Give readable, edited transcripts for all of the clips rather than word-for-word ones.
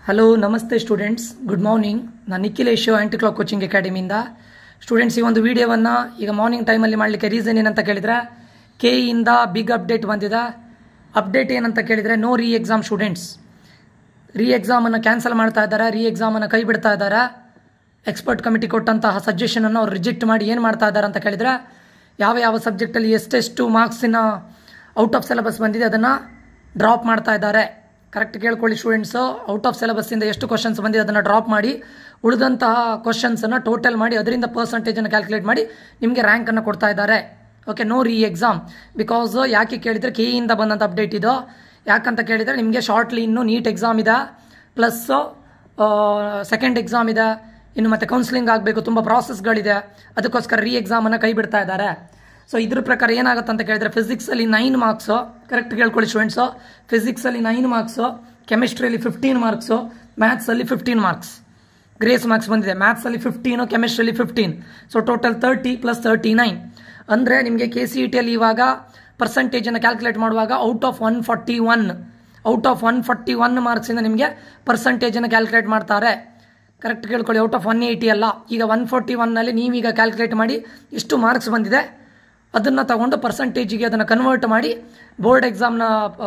Hello ನಮಸ್ತೆ students, good morning. ನಾನು Nikhilesh anti clock coaching ಅಕಾಡೆಮಿಯಿಂದ. Students, ಈ ಒಂದು ವಿಡಿಯೋವನ್ನು ಈಗ ಮಾರ್ನಿಂಗ್ ಟೈಮಲ್ಲಿ ಮಾಡಲಿಕ್ಕೆ ರೀಸನ್ ಏನಂತ ಕೇಳಿದರೆ, ಕೆ ಇಂದ ಬಿಗ್ ಅಪ್ಡೇಟ್ ಬಂದಿದೆ. ಅಪ್ಡೇಟ್ ಏನಂತ ಕೇಳಿದರೆ, ನೋ ರೀ ಎಕ್ಸಾಮ್ ಸ್ಟೂಡೆಂಟ್ಸ್. ರೀ ಎಕ್ಸಾಮನ್ನು ಕ್ಯಾನ್ಸಲ್ ಮಾಡ್ತಾ ಇದ್ದಾರೆ, ರೀ ಎಕ್ಸಾಮನ್ನು ಕೈ ಬಿಡ್ತಾ ಇದ್ದಾರೆ. ಎಕ್ಸ್ಪರ್ಟ್ ಕಮಿಟಿ ಕೊಟ್ಟಂತಹ ಸಜೆಷನನ್ನು ಅವ್ರು ರಿಜೆಕ್ಟ್ ಮಾಡಿ ಏನು ಮಾಡ್ತಾ ಇದ್ದಾರೆ ಅಂತ ಕೇಳಿದರೆ, ಯಾವ ಸಬ್ಜೆಕ್ಟಲ್ಲಿ ಎಷ್ಟೆಷ್ಟು ಮಾರ್ಕ್ಸಿನ ಔಟ್ ಆಫ್ ಸಿಲೆಬಸ್ ಬಂದಿದೆ ಅದನ್ನು ಡ್ರಾಪ್ ಮಾಡ್ತಾ ಇದ್ದಾರೆ. ಕರೆಕ್ಟ್ ಕೇಳ್ಕೊಳ್ಳಿ ಸ್ಟೂಡೆಂಟ್ಸು. ಔಟ್ ಆಫ್ ಸಿಲೆಬಸ್ಸಿಂದ ಎಷ್ಟು ಕ್ವಶನ್ಸ್ ಬಂದಿದೆ ಅದನ್ನು ಡ್ರಾಪ್ ಮಾಡಿ, ಉಳಿದಂತಹ ಕ್ವಶನ್ಸನ್ನು ಟೋಟಲ್ ಮಾಡಿ ಅದರಿಂದ ಪರ್ಸಂಟೇಜನ್ನು ಕ್ಯಾಲ್ಕುಲೇಟ್ ಮಾಡಿ ನಿಮಗೆ ರ್ಯಾಂಕನ್ನು ಕೊಡ್ತಾ ಇದ್ದಾರೆ. Okay, no re exam. Because ಯಾಕೆ ಕೇಳಿದರೆ, ಕೆ ಇಂದ ಬಂದಂಥ ಅಪ್ಡೇಟ್ ಇದು. ಯಾಕಂತ ಕೇಳಿದರೆ, ನಿಮಗೆ ಶಾರ್ಟ್ಲಿ ಇನ್ನೂ ನೀಟ್ ಎಕ್ಸಾಮ್ ಇದೆ, ಪ್ಲಸ್ ಸೆಕೆಂಡ್ ಎಕ್ಸಾಮ್ ಇದೆ, ಇನ್ನು ಮತ್ತೆ ಕೌನ್ಸಿಲಿಂಗ್ ಆಗಬೇಕು, ತುಂಬ ಪ್ರಾಸೆಸ್ಗಳಿದೆ. ಅದಕ್ಕೋಸ್ಕರ ರೀ ಎಕ್ಸಾಮನ್ನು ಕೈ ಬಿಡ್ತಾ ಇದ್ದಾರೆ. ಸೊ ಇದ್ರ ಪ್ರಕಾರ ಏನಾಗುತ್ತೆ ಅಂತ ಕೇಳಿದರೆ, ಫಿಸಿಕ್ಸಲ್ಲಿ 9 ಮಾರ್ಕ್ಸು, ಕರೆಕ್ಟ್ ಕೇಳ್ಕೊಳ್ಳಿ ಸ್ಟೂಡೆಂಟ್ಸು. ಫಿಸಿಕ್ಸಲ್ಲಿ 9 ಮಾರ್ಕ್ಸು, ಕೆಮಿಸ್ಟ್ರಿಯಲ್ಲಿ 15 ಮಾರ್ಕ್ಸು, ಮ್ಯಾಥ್ಸಲ್ಲಿ 15 ಮಾರ್ಕ್ಸ್ ಗ್ರೇಸ್ ಮಾರ್ಕ್ಸ್ ಬಂದಿದೆ. ಮ್ಯಾಥ್ಸಲ್ಲಿ 15, ಕೆಮಿಸ್ಟ್ರಿಯಲ್ಲಿ 15. So total 30 + 39. ಅಂದರೆ ನಿಮಗೆ KCET ಯಲ್ಲಿ ಇವಾಗ ಪರ್ಸಂಟೇಜನ್ನು ಕ್ಯಾಲ್ಕುಲೇಟ್ ಮಾಡುವಾಗ ಔಟ್ ಆಫ್ 141 ಮಾರ್ಕ್ಸಿಂದ ನಿಮಗೆ ಪರ್ಸಂಟೇಜನ್ನು ಕ್ಯಾಲ್ಕುಲೇಟ್ ಮಾಡ್ತಾರೆ. ಕರೆಕ್ಟ್ ಕೇಳ್ಕೊಳ್ಳಿ, ಔಟ್ ಆಫ್ 180 ಅಲ್ಲ. ಈಗ 141ನಲ್ಲಿ ನೀವೀಗ ಕ್ಯಾಲ್ಕುಲೇಟ್ ಮಾಡಿ ಎಷ್ಟು ಮಾರ್ಕ್ಸ್ ಬಂದಿದೆ ಅದನ್ನು ತಗೊಂಡು ಪರ್ಸಂಟೇಜಿಗೆ ಅದನ್ನು ಕನ್ವರ್ಟ್ ಮಾಡಿ, ಬೋರ್ಡ್ ಎಕ್ಸಾಮ್ನ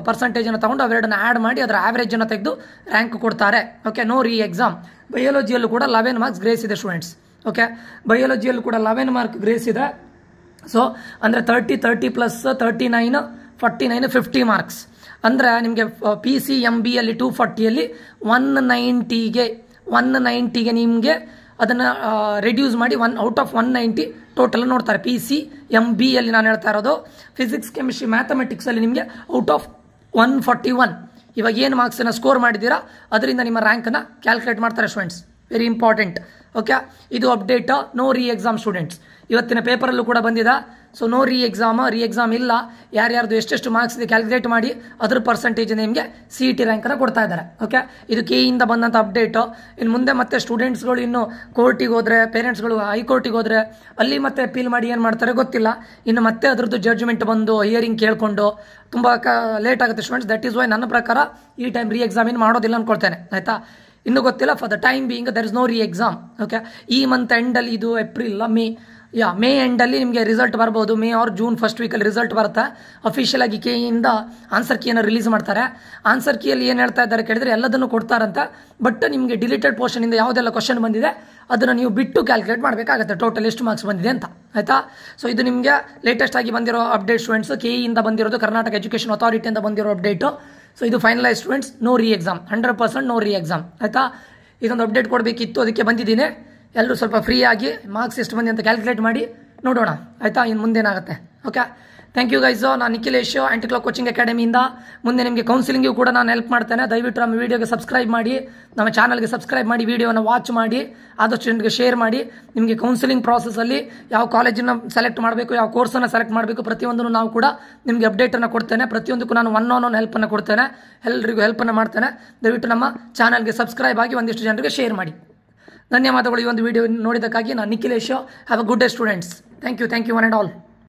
ಪರ್ಸಂಟೇಜನ್ನು ತಗೊಂಡು ಅವೆರಡನ್ನು ಆ್ಯಡ್ ಮಾಡಿ ಅದರ ಆ್ಯಾವ್ರೇಜನ್ನು ತೆಗೆದು ರ್ಯಾಂಕ್ ಕೊಡ್ತಾರೆ. Okay, no re exam. ಬಯಾಲಜಿಯಲ್ಲೂ ಕೂಡ 11 ಮಾರ್ಕ್ಸ್ ಗ್ರೇಸ್ ಇದೆ ಸ್ಟೂಡೆಂಟ್ಸ್. ಓಕೆ, ಬಯಾಲಜಿಯಲ್ಲೂ ಕೂಡ 11 ಮಾರ್ಕ್ ಗ್ರೇಸ್ ಇದೆ. ಸೊ ಅಂದರೆ 30 + 39 49 50 ಮಾರ್ಕ್ಸ್. ಅಂದರೆ ನಿಮಗೆ PCMBಯಲ್ಲಿ 240ಯಲ್ಲಿ 190ಗೆ ನಿಮಗೆ ಅದನ್ನು ರೆಡ್ಯೂಸ್ ಮಾಡಿ ಔಟ್ ಆಫ್ 190 ಟೋಟಲ್ ನೋಡ್ತಾರೆ. PCMBಯಲ್ಲಿ ನಾನು ಹೇಳ್ತಾ ಇರೋದು. ಫಿಸಿಕ್ಸ್, ಕೆಮಿಸ್ಟ್ರಿ, ಮ್ಯಾಥಮೆಟಿಕ್ಸಲ್ಲಿ ನಿಮಗೆ ಔಟ್ ಆಫ್ 141 ಇವಾಗ ಏನು ಮಾರ್ಕ್ಸನ್ನು ಸ್ಕೋರ್ ಮಾಡಿದ್ದೀರಾ ಅದರಿಂದ ನಿಮ್ಮ ರ್ಯಾಂಕನ್ನು ಕ್ಯಾಲ್ಕುಲೇಟ್ ಮಾಡ್ತಾರೆ ಸ್ಟೂಡೆಂಟ್ಸ್. Very important. ಓಕೆ, ಇದು update. No re exam students. ಇವತ್ತಿನ ಪೇಪರಲ್ಲೂ ಕೂಡ ಬಂದಿದೆ. ಸೊ ನೋ ರೀ ಎಕ್ಸಾಮ್ ಇಲ್ಲ. ಯಾರ್ಯಾರ್ದು ಎಷ್ಟೆಷ್ಟು ಮಾರ್ಕ್ಸ್ ಇದೆ ಕ್ಯಾಲ್ಕುಲೇಟ್ ಮಾಡಿ ಅದ್ರ ಪರ್ಸಂಟೇಜ್ ನಿಮಗೆ CET ರ್ಯಾಂಕನ್ನು ಕೊಡ್ತಾ ಇದ್ದಾರೆ. ಓಕೆ, ಇದು ಕೆ ಇಂದ ಬಂದಂಥ ಅಪ್ಡೇಟು. ಇನ್ನು ಮುಂದೆ ಮತ್ತೆ ಸ್ಟೂಡೆಂಟ್ಸ್ಗಳು ಇನ್ನು ಕೋರ್ಟಿಗೆ ಹೋದರೆ, ಪೇರೆಂಟ್ಸ್ಗಳು ಹೈಕೋರ್ಟಿಗೆ ಹೋದರೆ ಅಲ್ಲಿ ಮತ್ತೆ ಅಪೀಲ್ ಮಾಡಿ ಏನು ಮಾಡ್ತಾರೆ ಗೊತ್ತಿಲ್ಲ. ಇನ್ನು ಮತ್ತೆ ಅದರದ್ದು ಜಡ್ಜ್ಮೆಂಟ್ ಬಂದು ಹಿಯರಿಂಗ್ ಕೇಳಿಕೊಂಡು ತುಂಬ ಲೇಟ್ ಆಗುತ್ತೆ ಸ್ಟೂಡೆಂಟ್ಸ್. ದಟ್ ಈಸ್ ವೈ ನನ್ನ ಪ್ರಕಾರ ಈ ಟೈಮ್ ರೀ ಎಕ್ಸಾಮ್ ಏನು ಮಾಡೋದಿಲ್ಲ ಅಂದ್ಕೊಳ್ತೇನೆ. ಆಯಿತಾ, ಇನ್ನೂ ಗೊತ್ತಿಲ್ಲ. For the time being there is no re exam. Okay, ಈ ಮಂತ್ ಎಂಡಲ್ಲಿ, ಇದು ಏಪ್ರಿಲ್ ಮೇ ಎಂಡಲ್ಲಿ ನಿಮಗೆ ರಿಸಲ್ಟ್ ಬರ್ಬೋದು. ಮೇ ಆರ್ ಜೂನ್ ಫಸ್ಟ್ ವೀಕಲ್ಲಿ ರಿಸಲ್ಟ್ ಬರುತ್ತೆ. ಅಫಿಷಿಯಲ್ ಆಗಿ ಕೆ ಇಂದ ಆನ್ಸರ್ ಕೀಯನ್ನು ರಿಲೀಸ್ ಮಾಡ್ತಾರೆ. ಆನ್ಸರ್ ಕೀಯಲ್ಲಿ ಏನು ಹೇಳ್ತಾ ಇದ್ದಾರೆ ಕೇಳಿದರೆ, ಎಲ್ಲದನ್ನು ಕೊಡ್ತಾರಂತ. ಬಟ್ ನಿಮಗೆ ಡಿಲೀಟೆಡ್ ಪೋರ್ಷನಿಂದ ಯಾವುದೆಲ್ಲ ಕ್ವಶನ್ ಬಂದಿದೆ ಅದನ್ನು ನೀವು ಬಿಟ್ಟು ಕ್ಯಾಲ್ಕುಲೇಟ್ ಮಾಡಬೇಕಾಗುತ್ತೆ ಟೋಟಲ್ ಎಷ್ಟು ಮಾರ್ಕ್ಸ್ ಬಂದಿದೆ ಅಂತ. ಆಯಿತಾ, ಸೊ ಇದು ನಿಮಗೆ ಲೇಟೆಸ್ಟ್ ಆಗಿ ಬಂದಿರೋ ಅಪ್ಡೇಟ್ ಸ್ಟೂಡೆಂಟ್ಸ್. ಕೆ ಇಂದ ಬಂದಿರೋದು, ಕರ್ನಾಟಕ ಎಜುಕೇಷನ್ ಅಥಾರಿಟಿಯಿಂದ ಬಂದಿರೋ ಅಪ್ಡೇಟು. ಸೊ ಇದು finalise students. No re exam, 100% no re exam. ಆಯಿತಾ, ಇದೊಂದು ಅಪ್ಡೇಟ್ ಕೊಡಬೇಕಿತ್ತು, ಅದಕ್ಕೆ ಬಂದಿದ್ದೀನಿ. ಎಲ್ಲರೂ ಸ್ವಲ್ಪ ಫ್ರೀ ಆಗಿ ಮಾರ್ಕ್ಸ್ ಎಷ್ಟು ಬಂದಿ ಅಂತ ಕ್ಯಾಲ್ಕುಲೇಟ್ ಮಾಡಿ ನೋಡೋಣ. ಆಯಿತಾ, ಇನ್ನು ಮುಂದೇನಾಗುತ್ತೆ. Okay, thank you guys. ನಾನು ನಿಖಿಲೇಶ್, ಆಂಟಿ ಕ್ಲಾಕ್ ಕೋಚಿಂಗ್ ಅಕಾಡೆಮಿಯಿಂದ. ಮುಂದೆ ನಿಮಗೆ ಕೌನ್ಸಿಲಿಂಗು ಕೂಡ ನಾನು ಹೆಲ್ಪ್ ಮಾಡ್ತೇನೆ. ದಯವಿಟ್ಟು ನಮ್ಮ ವೀಡಿಯೋಗೆ ಸಬ್ಸ್ಕ್ರೈಬ್ ಮಾಡಿ, ನಮ್ಮ ಚಾನಲ್ಗೆ ಸಬ್ಸ್ಕ್ರೈಬ್ ಮಾಡಿ, ವೀಡಿಯೋನ ವಾಚ್ ಮಾಡಿ, ಆದಷ್ಟು ಜನರಿಗೆ ಶೇರ್ ಮಾಡಿ. ನಿಮಗೆ ಕೌನ್ಸಿಲಿಂಗ್ ಪ್ರಾಸೆಸಲ್ಲಿ ಯಾವ ಕಾಲೇಜನ್ನು ಸೆಲೆಕ್ಟ್ ಮಾಡಬೇಕು, ಯಾವ ಕೋರ್ಸನ್ನು ಸೆಲೆಕ್ಟ್ ಮಾಡಬೇಕು, ಪ್ರತಿಯೊಂದನ್ನು ನಾವು ಕೂಡ ನಿಮಗೆ ಅಪ್ಡೇಟನ್ನು ಕೊಡ್ತೇನೆ. ಪ್ರತಿಯೊಂದಕ್ಕೂ ನಾನು ಒನ್ ಹೆಲ್ಪನ್ನು ಕೊಡ್ತೇನೆ, ಎಲ್ಲರಿಗೂ ಹೆಲ್ಪನ್ನು ಮಾಡ್ತೇನೆ. ದಯವಿಟ್ಟು ನಮ್ಮ ಚಾನಲ್ಗೆ ಸಬ್ಸ್ಕ್ರೈಬ್ ಆಗಿ ಒಂದಿಷ್ಟು ಜನರಿಗೆ ಶೇರ್ ಮಾಡಿ. ಧನ್ಯವಾದಗಳು ಈ ಒಂದು ವಿಡಿಯೋ ನೋಡಿದ್ದಕ್ಕಾಗಿ. ನಾನು Nikhilesh. Have a good day students. Thank you one and all.